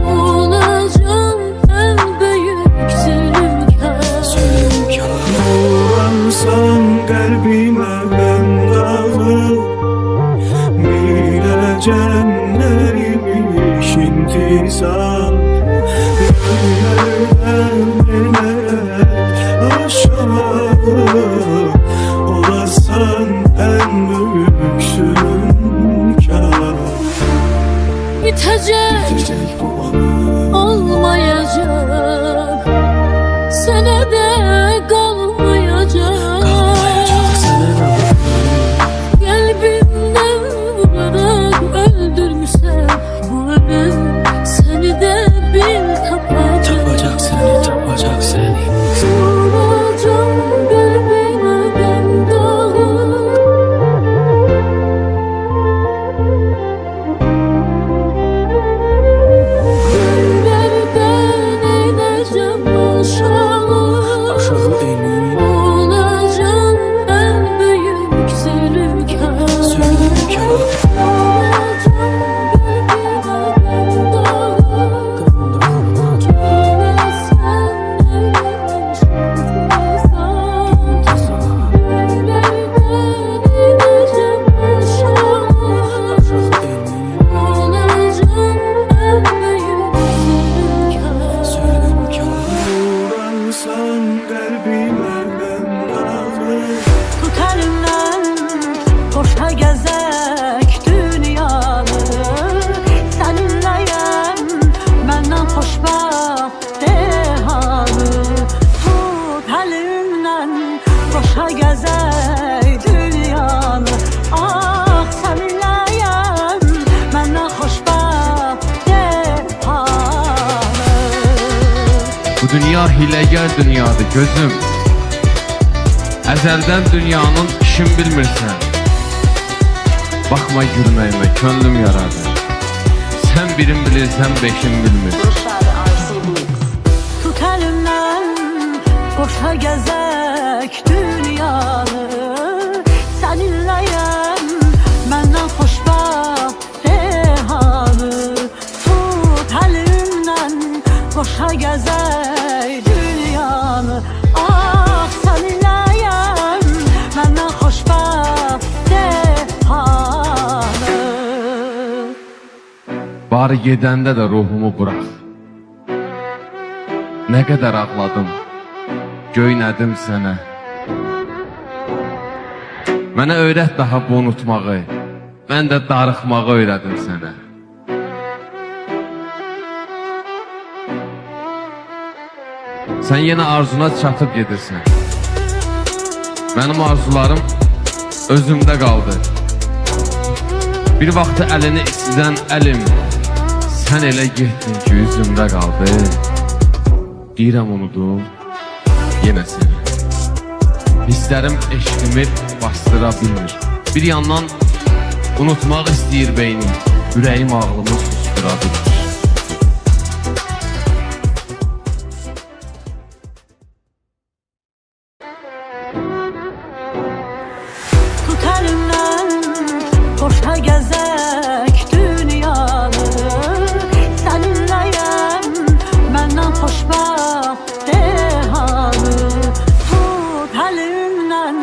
Olacağım en büyük zulümkar. Uğransan kalbime ben dağılıp bileceğimlermiş intisam. Yerden inerek aşağı olasan en büyük zulümkar. Bitecek Bu anı olmayacak, senede kalmayacak. Kalbimden vurarak öldürmüşsem bu ölüm, seni de bil tapacak. tapacak seni, tapacak seni. Vuracağım kalbime ben dağı. Gönderden ineceğim aşağı. Aşağı emin Olacağım en büyük zulümkar. zulümkar. Uğransan kalbime ben dağılıp Tut elimden, koşa gezek dünyanı. Seninleyim, benden xoşbəxt dehanı. Tut elimden, koşa gezek dünyanı. Ah, seninleyim, benden xoşbəxt dehanı. Bu dünya hiləgər dünyadır gözüm. Əzəldən dünyanın işin bilmirsən. Baxma gülməyimə, könlüm yaradır. Sən birin bilirsən, beşin bilmir. Tut elimden, koşa gezek dünyanı. Seninleyim, benden xoşbəxt dehanı. Tut elimden, koşa gezek dünyanı. Ah, seninleyim, benden xoşbəxt dehanı. Bari gedəndə də ruhumu burax. Nə qədər ağladım, göynədim sənə. Mənə öyrət daha bu unutmağı, mən də darıxmağı öyrədim sənə. Sən yenə arzuna çatıb gedirsən. Mənim arzularım özümdə qaldı. Bir vaxtı əlini istidən əlim, sən elə getdin ki üzümdə qaldı. Deyirəm unudum, yenə səni. Hisslərim eşqimi bastıra bilmir. Bir yandan unutmaq istəyir beynim, ürəyim ağlımı sustura bilmir. Tut elimden, koşa gezek dünyanı. Seninleyim, benden xoşbəxt dehanı. Tut elimden,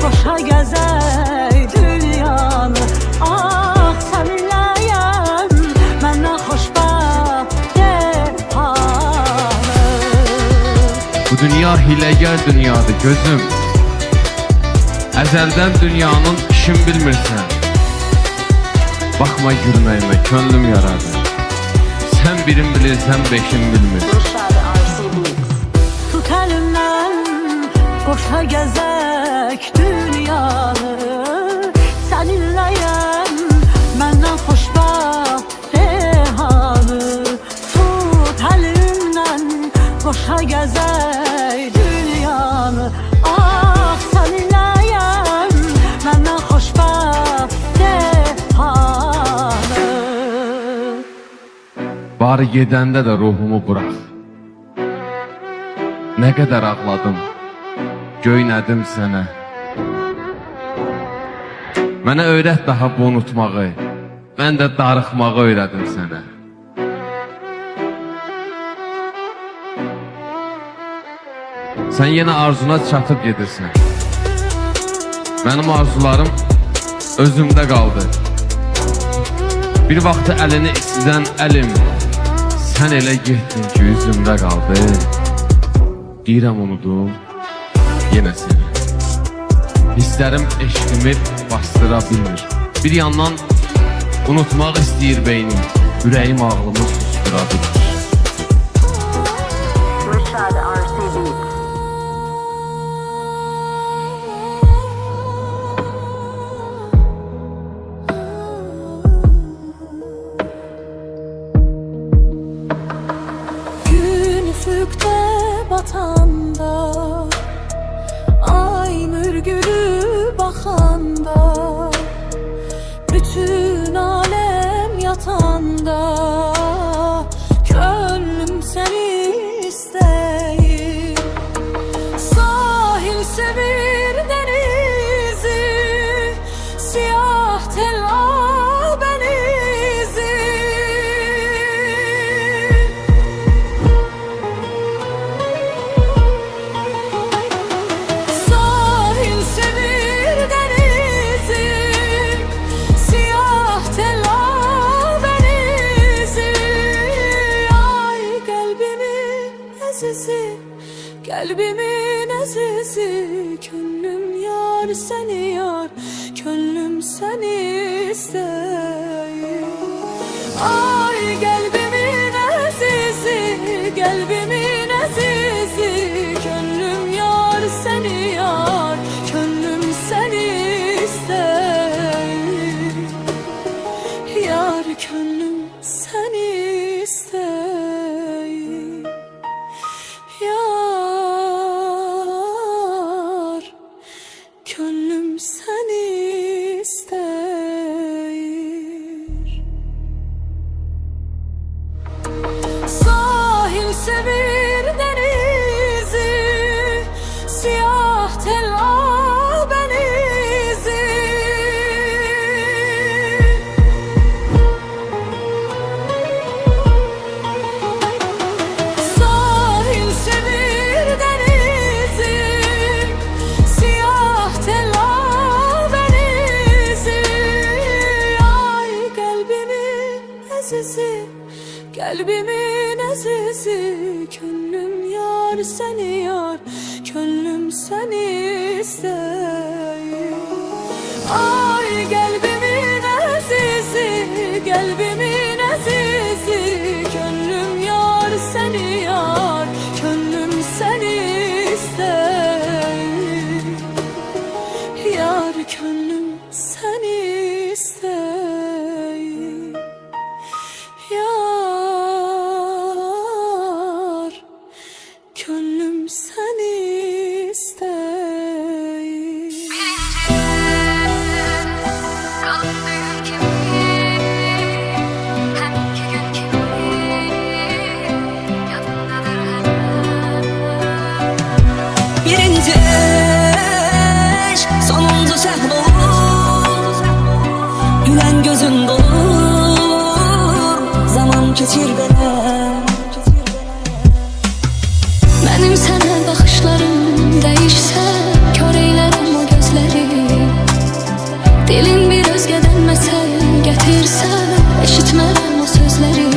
koşa gezek dünyanı. Ah, seninleyim, benden xoşbəxt dehanı. Bu dünya hiləgər dünyadır gözüm. Əzəldən dünyanın işin bilmirsən. Baxma gülməyimə, könlüm yaradır. Sən birin bilirsən, beşin bilmir. Tut elimden, koşa gezek dünyanı. Seninleyim, benden xoşbəxt dehanı. Tut elimden, koşa gezek dünyanı. Ah, seninleyim, benden xoşbəxt dehanı. Bari gedəndə də ruhumu burax. Nə qədər ağladım, göynədim sənə. Mənə öyrət daha bu unutmağı, mən də darıxmağı öyrədim sənə. Sən yenə arzuna çatıb gedirsən. Mənim arzularım özümdə qaldı. Bir vaxtı əlini istidən əlim, sən elə getdin ki, üzümdə qaldı. Deyirəm unudum, yenə seni. Hisslərim eşqimi bastıra bilmir. Bir yandan unutmaq istəyir beynim, ürəyim ağlımı sustura bilmir. Rashad RCB. Gün üfüqdə batanda, ay mürgülü baxanda, bütün alem yatanda, könlüm seni istəyir. Sahil sevir denizi, siyah tel benizi. Sahil sevir denizi, siyah tel benizi. Ay kalbimin azizi, kalbimin azizi. Könlüm yar seni yar, könlüm seni isteyir. Ay kalbimin azizi, kalbimin azizi. Könlüm yar seni yar, könlüm seni isteyir. Yar könlüm seni isteyir. Yar könlüm seni isteyir. Sahil sevir denizi, siyah tel benizi. Sahil sevir denizi, siyah tel benizi. Ay kalbimin azizi, kalbimin azizi. Könlüm yar seni yar, könlüm seni isteyir. Ay kalbimin azizi, kalbimin azizi. Könlüm yar seni yar, könlüm seni isteyir. Yar könlüm seni isteyir. Yar könlüm seni isteyir. Birinci eşk, sonuncu səhv olur. Gülen gözün dolur, zaman keçir belə. Benim sana bakışlarım değişse, kör eylerim o gözleri. Dilin bir özgeden mesel getirse, eşitmem o sözleri.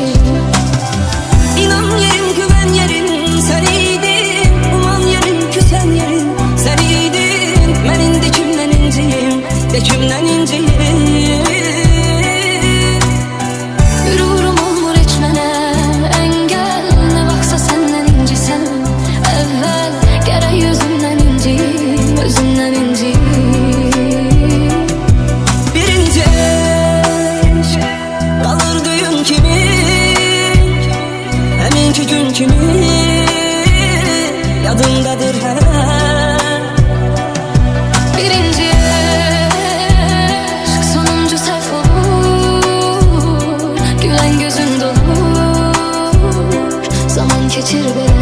İnan yerin, güven yerin sen idin. Uman yerin, küsen yerin sen idin. Ben indi kimden inciyim, de kimden inciyim. Yürürüm olmur etmene engel, ne baksa senden incisem. Evvel gerek yüzünden inciyim, özünden inciyim. Birinci eşk, kalır düğün kimi, eminki gün kimi, yadındadır her. Birinci aşk, sonuncu səhv olur. Gülen gözün dolur, zaman keçir belə.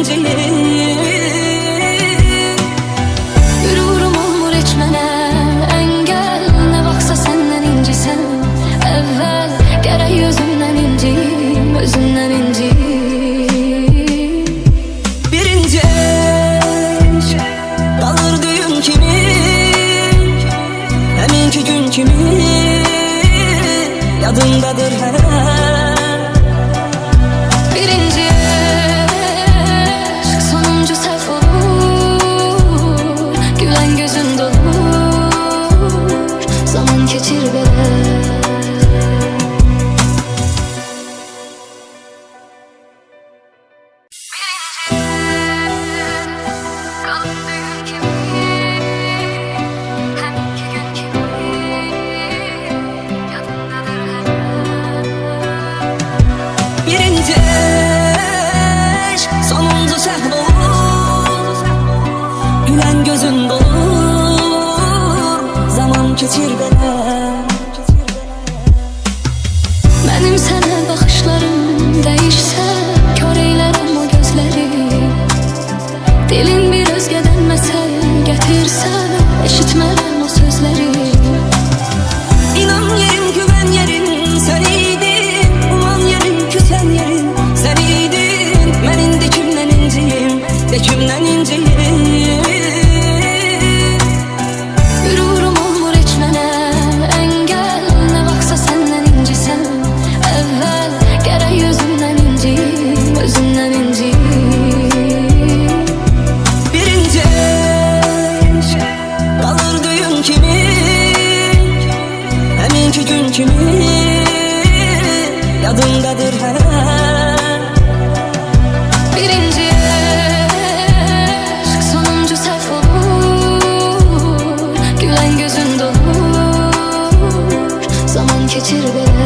inciyim. Gururum olmur heç mənə əngəl, nə vaxtsa səndən incisen. Əvvəl gərək özümdən inciyim, özümdən inciyim. Birinci eşq qalır düyün kimi, həminki gün kimi yadımdadır hələ. Birinci aşk sonuncu səhv olur, gülen gözün dolur, zaman keçir belə. Birinci eşq sonuncu səhv olur, gülen gözün dolur, zaman keçir belə. Mənim sənə baxışlarım dəyişsə, kör eylərəm o gözləri. Dilin bir özgədən məsəl gətirsə, eşitmərəm o sözləri. İnan yerim, güven yerim sen iydin, uman yerim, küsen yerim sen iydin. Mən indi kimdən inciyim, de kimdən inciyim. Gururum olmur heç mənə əngəl, nə vaxtsa səndən incisen. Əvvəl gərək özümdən inciyim, özümdən inciyim. Birinci eşq qalır düyün kimi, həminki gün kimi yadımdadır hələ. Birinci aşk sonuncu səhv olur, gülen gözün dolur, zaman keçir belə.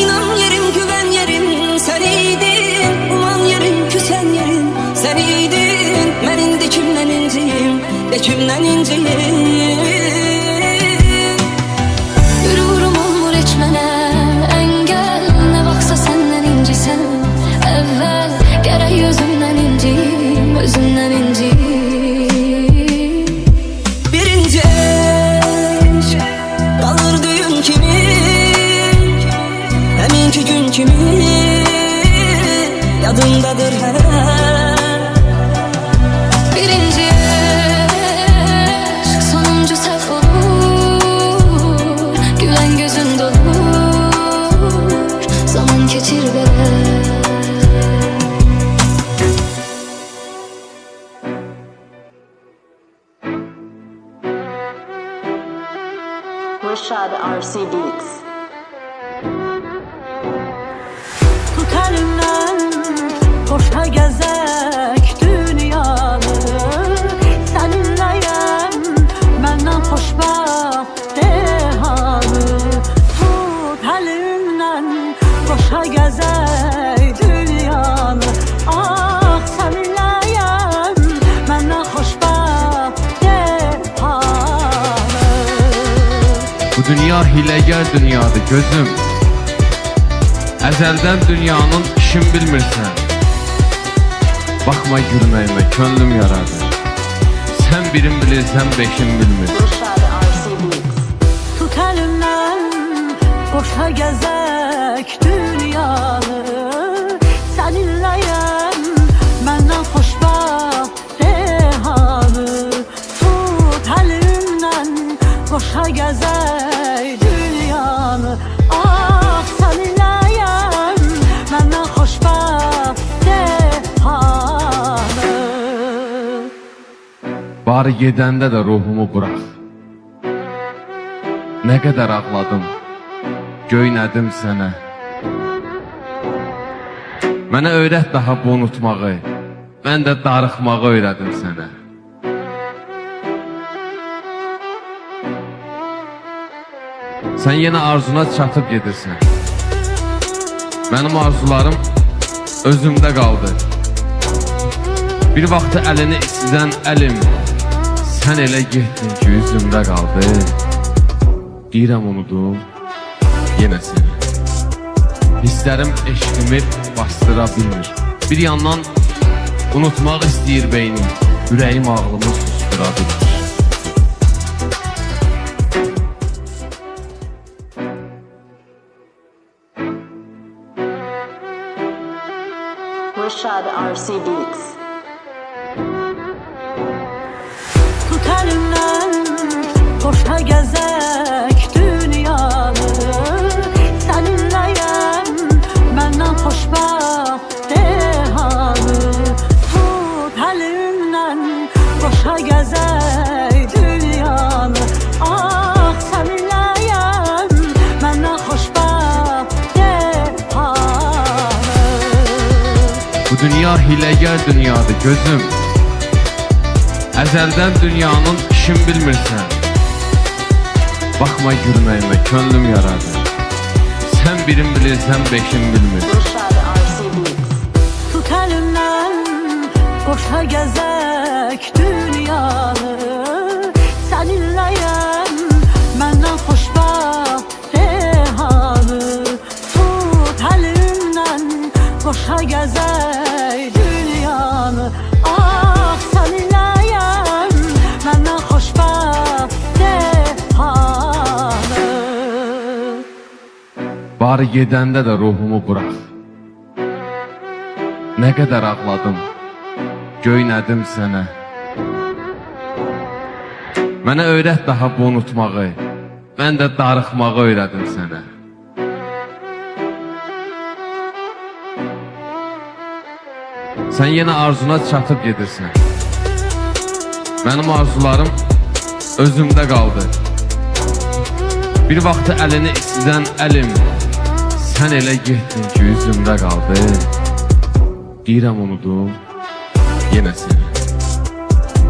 İnan yerim, güven yerim sen iydin, uman yerim, küsen yerim sen iydin. Mən indi kimdən inciyim, de kimdən inciyim. Gururum olmur heç mənə əngəl, nə vaxtsa səndən incisen. Əvvəl gərək özümdən inciyim, özümdən inciyim. Birinci eşq qalır düyün kimi, həminki gün kimi yadımdadır hələ. Birinci aşk sonuncu səhv olur, gülen gözün dolur, zaman keçir belə. Rashad RC Beats. Tut elimden koşa gezek dünyanı, seninleyim benden hoşbaht dehanı. Tut elimden koşa gezek dünyanı, ah seninleyim benden hoşbaht dehanı. Bu dünya hiləgər dünyadır gözüm. Əzəldən dünyanın işin bilmirsən. Baxma gülməyimə, könlüm yaradır. Sən birin bilirsən, beşin bilmir. Rashad RC Beats. Tut elimden koşa gezek dünyanı, seninleyim benden hoşbaht dehanı. Tut elimden koşa gezek dünyanı, ah seninleyim benden hoşbaht dehanı. Bari gedəndə də ruhumu burax. Nə qədər ağladım, göynədim sənə. Mənə öyrət daha bu unutmağı, mən də darıxmağı öyrədim sənə. Sen yine arzuna çatıp gedirsən. Benim arzularım özümde kaldı. Bir vaxtı əlini istidən əlim, sen elə getdin ki üzümdə qaldı. Deyirəm unudum yenə seni. Hisslərim eşqimi bastıra bilmir. Bir yandan unutmaq istəyir beynim, ürəyim ağlımı sustura bilmir. Rashad RC Beats. Tut elimden koşa gezek dünyanı, seninleyim benden hoşbaht dehanı. Tut elimden koşa gezek dünyanı, ah seninleyim benden hoşbaht dehanı. Bu dünya hiləgər dünyadır gözüm. Əzəldən dünyanın işin bilmirsən. Baxma gülməyimə könlüm yaradı. Sən birin bilirsən beşin bilmir. Rashad RC Beats. Tut elimden koşa gezek dünyanı, seninleyim benden hoşbaht dehanı. Tut elimden koşa gezek dünyanı, ah seninleyim benden hoşbaht dehanı. Bari gedəndə də ruhumu bırak. Nə qədər ağladım, göynədim sənə. Mənə öyrət daha bu unutmağı, mən də darıxmağı öyrədim sənə. Sen yine arzuna çatıp gedirsən. Benim arzularım özümde kaldı. Bir vaxtı əlini istidən əlim, sen elə getdin ki üzümdə qaldı. Deyirəm unudum yenə seni.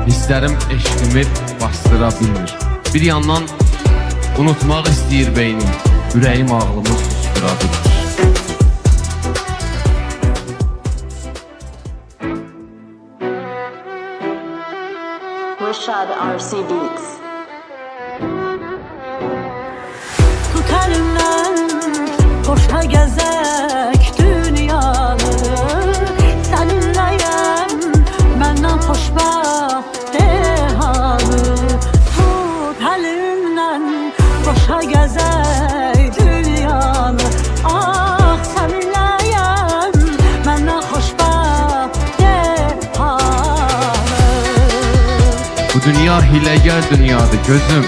Hisslərim eşqimi bastıra bilmir. Bir yandan unutmaq istəyir beynim, ürəyim ağlımı sustura bilmir. Rashad RC Beats. Tut elimden koşa gezek dünyanı, seninleyim benden hoşbaht dehanı. Tut elimden koşa gezek dünyanı, ah seninleyim benden hoşbaht dehanı. Bu dünya hiləgər dünyadır gözüm.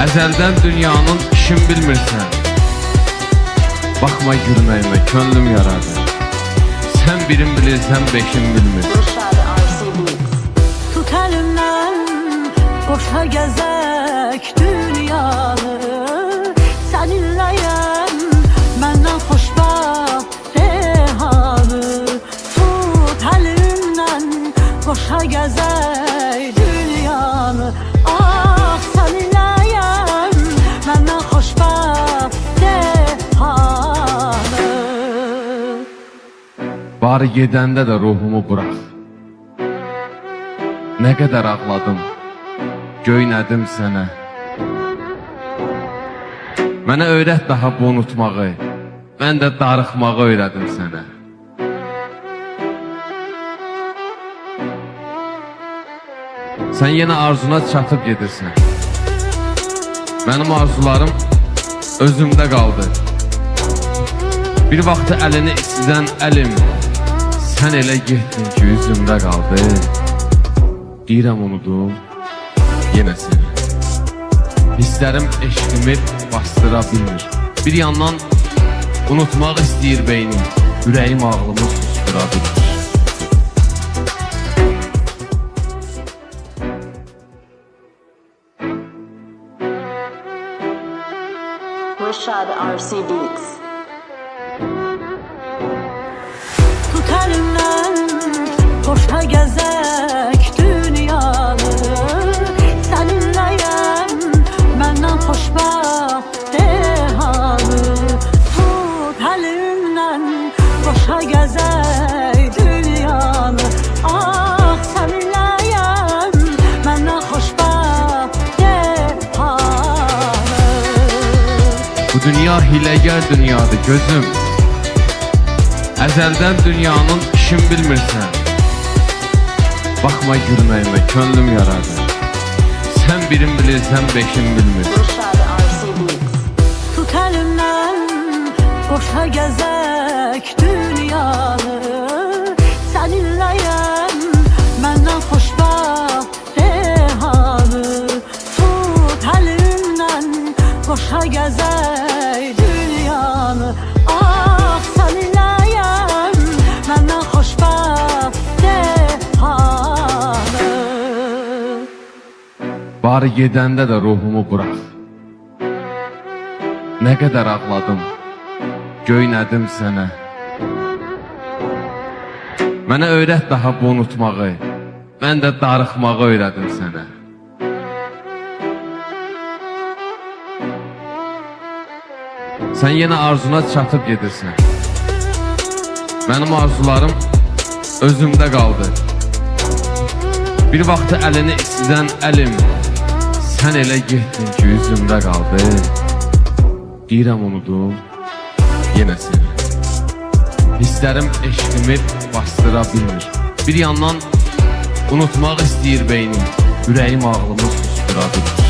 Əzəldən dünyanın işin bilmirsən. Baxma gülməyimə könlüm yaradı. Sən birin bilirsən beşin bilmir. Rashad RC Beats. Tut elimden koşa gezek dünyanı, seninleyim benden hoşbaht dehanı. Tut elimden koşa gezek dünyanı, ah seninleyim benden hoşbaht dehanı. Bari gedəndə də ruhumu bırak. Nə qədər ağladım, göynədim sənə. Mənə öyrət daha bu unutmağı, mən də darıxmağı öyrədim sənə. Sen yine arzuna çatıp gedirsən. Benim arzularım özümde kaldı. Bir vaxtı əlini istidən əlim, sen elə getdin ki üzümdə qaldı. Deyirəm unudum yenə seni. Hisslərim eşqimi bastıra bilmir. Bir yandan unutmaq istəyir beynim, ürəyim ağlımı sustura bilmir. Rashad RC Beats. Tut elimden koşa gezek dünyanı, seninleyim benden hoşbaht gezək dünyanı. Ah səninləyəm, məndən xoşbəxt dehanı. Bu dünya hiləgər dünyadır gözüm. Əzəldən dünyanın işin bilmirsən. Baxma gülməyimə, könlüm yaradı. Sən birin bilirsən, beşin bilmirsən. Rashad RC Beats. Tut əlimdən, boşa gezək dünyanı. Səninləyəm, məndən xoşbəxt dehanı. Tut əlimdən, boşa gezək dünyanı. Ah səninləyəm, məndən xoşbəxt dehanı. Bari gedəndə də ruhumu bırax. Nə qədər ağladım, göynədim sənə. Mənə öyrət daha bu unutmağı, mən də darıxmağı öyrədim sənə. Sən yenə arzuna çatıb gedirsən. Mənim arzularım özümdə qaldı. Bir vaxtı əlini istidən əlim, sən elə getdin ki, üzümdə qaldı. Deyirəm unudum, yenə səni. Hisslərim eşqimi bastıra bilmir. Bir yandan unutmaq istəyir beynim, ürəyim ağlımı sustura bilir.